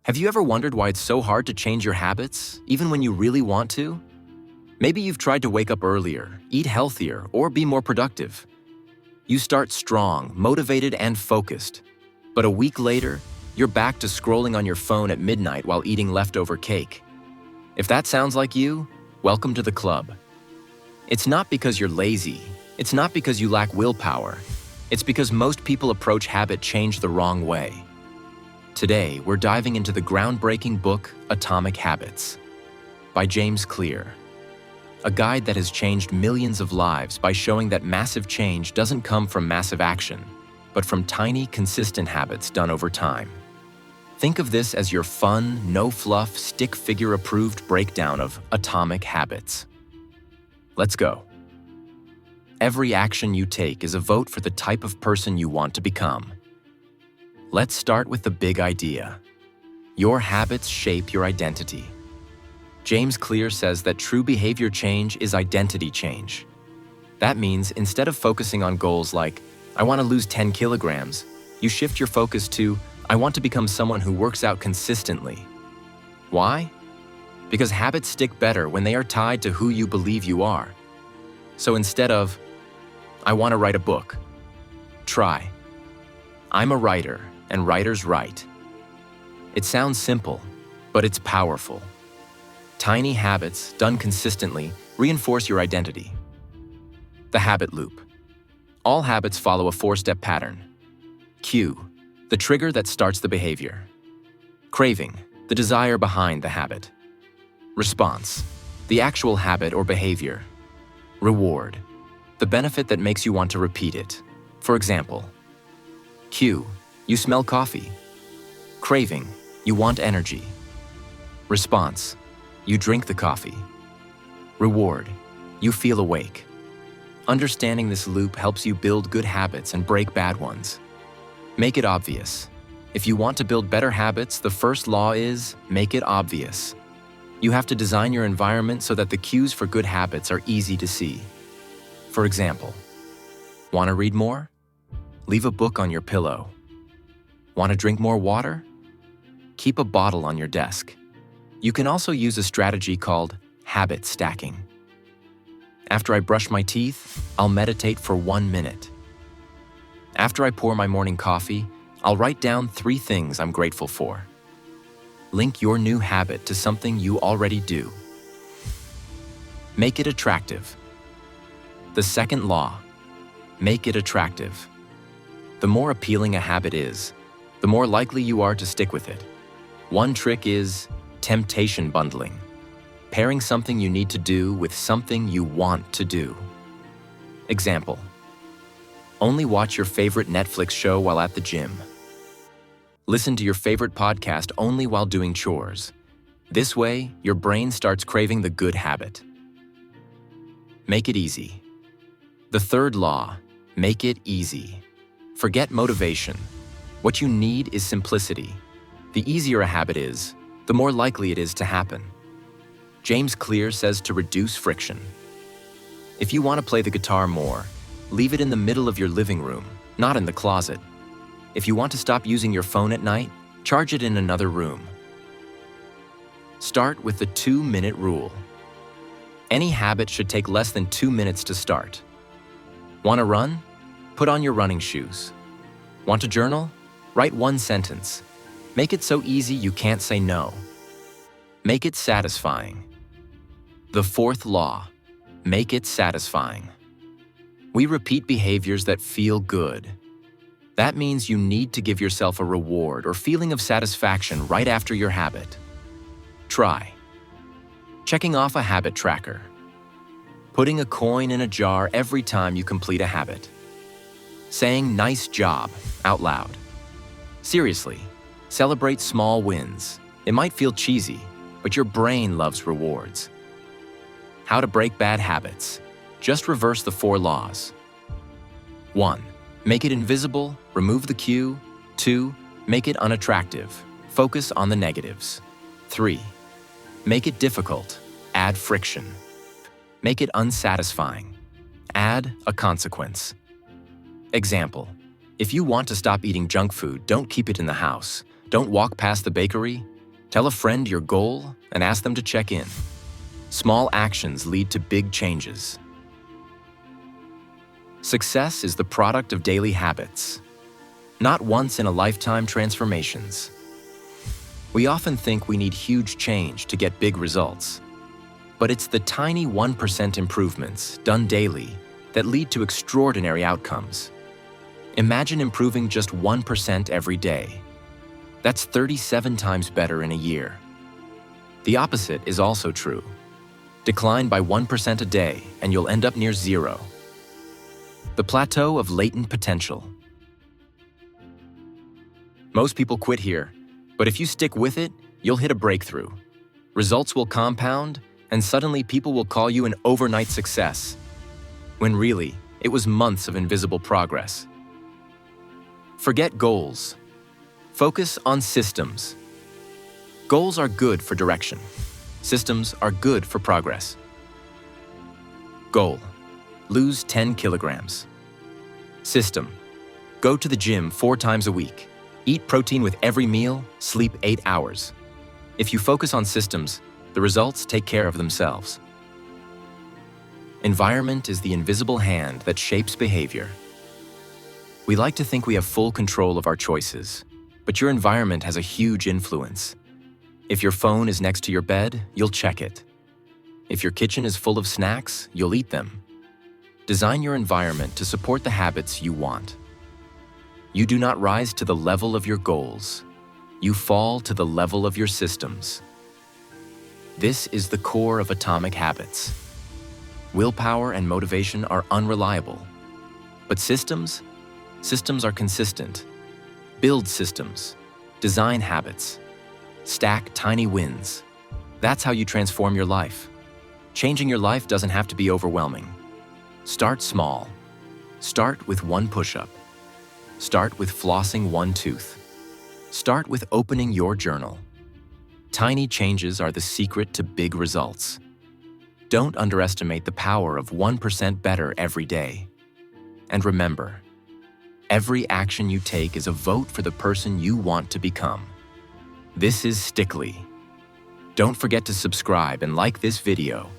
Have you ever wondered why it's so hard to change your habits, even when you really want to? Maybe you've tried to wake up earlier, eat healthier, or be more productive. You start strong, motivated, and focused. But a week later, you're back to scrolling on your phone at midnight while eating leftover cake. If that sounds like you, welcome to the club. It's not because you're lazy. It's not because you lack willpower. It's because most people approach habit change the wrong way. Today, we're diving into the groundbreaking book, Atomic Habits, by James Clear. A guide that has changed millions of lives by showing that massive change doesn't come from massive action, but from tiny, consistent habits done over time. Think of this as your fun, no-fluff, stick-figure-approved breakdown of Atomic Habits. Let's go. Every action you take is a vote for the type of person you want to become. Let's start with the big idea. Your habits shape your identity. James Clear says that true behavior change is identity change. That means instead of focusing on goals like, I want to lose 10 kilograms, you shift your focus to, I want to become someone who works out consistently. Why? Because habits stick better when they are tied to who you believe you are. So instead of, I want to write a book, try, I'm a writer and writers write. It sounds simple, but it's powerful. Tiny habits, done consistently, reinforce your identity. The habit loop. All habits follow a 4-step pattern. Cue, the trigger that starts the behavior. Craving, the desire behind the habit. Response, the actual habit or behavior. Reward, the benefit that makes you want to repeat it. For example, cue, you smell coffee. Craving, you want energy. Response, you drink the coffee. Reward, you feel awake. Understanding this loop helps you build good habits and break bad ones. Make it obvious. If you want to build better habits, the first law is make it obvious. You have to design your environment so that the cues for good habits are easy to see. For example, want to read more? Leave a book on your pillow. Want to drink more water? Keep a bottle on your desk. You can also use a strategy called habit stacking. After I brush my teeth, I'll meditate for 1 minute. After I pour my morning coffee, I'll write down 3 things I'm grateful for. Link your new habit to something you already do. Make it attractive. The second law, make it attractive. The more appealing a habit is, the more likely you are to stick with it. One trick is temptation bundling, pairing something you need to do with something you want to do. Example, only watch your favorite Netflix show while at the gym. Listen to your favorite podcast only while doing chores. This way, your brain starts craving the good habit. Make it easy. The third law, make it easy. Forget motivation. What you need is simplicity. The easier a habit is, the more likely it is to happen. James Clear says to reduce friction. If you want to play the guitar more, leave it in the middle of your living room, not in the closet. If you want to stop using your phone at night, charge it in another room. Start with the 2-minute rule. Any habit should take less than 2 minutes to start. Want to run? Put on your running shoes. Want to journal? Write 1 sentence. Make it so easy you can't say no. Make it satisfying. The fourth law, make it satisfying. We repeat behaviors that feel good. That means you need to give yourself a reward or feeling of satisfaction right after your habit. Try. Checking off a habit tracker. Putting a coin in a jar every time you complete a habit. Saying nice job out loud. Seriously, celebrate small wins. It might feel cheesy, but your brain loves rewards. How to break bad habits. Just reverse the 4 laws. 1. Make it invisible, remove the cue. 2. Make it unattractive, focus on the negatives. 3. Make it difficult, add friction. Make it unsatisfying, add a consequence. Example, if you want to stop eating junk food, don't keep it in the house. Don't walk past the bakery, Tell a friend your goal and ask them to check in. Small actions lead to big changes. Success is the product of daily habits, not once-in-a-lifetime transformations. We often think we need huge change to get big results, but it's the tiny 1% improvements done daily that lead to extraordinary outcomes. Imagine improving just 1% every day. That's 37 times better in a year. The opposite is also true. Decline by 1% a day and you'll end up near zero. The plateau of latent potential. Most people quit here, but if you stick with it, you'll hit a breakthrough. Results will compound, and suddenly people will call you an overnight success, when really, it was months of invisible progress. Forget goals. Focus on systems. Goals are good for direction. Systems are good for progress. Goal: lose 10 kilograms. System: go to the gym 4 times a week. Eat protein with every meal, sleep 8 hours. If you focus on systems, the results take care of themselves. Environment is the invisible hand that shapes behavior. We like to think we have full control of our choices, but your environment has a huge influence. If your phone is next to your bed, you'll check it. If your kitchen is full of snacks, you'll eat them. Design your environment to support the habits you want. You do not rise to the level of your goals. You fall to the level of your systems. This is the core of atomic habits. Willpower and motivation are unreliable. But systems are consistent. Build systems. Design habits. Stack tiny wins. That's how you transform your life. Changing your life doesn't have to be overwhelming. Start small. Start with 1 push-up. Start with flossing 1 tooth. Start with opening your journal. Tiny changes are the secret to big results. Don't underestimate the power of 1% better every day. And remember, every action you take is a vote for the person you want to become. This is Stickly. Don't forget to subscribe and like this video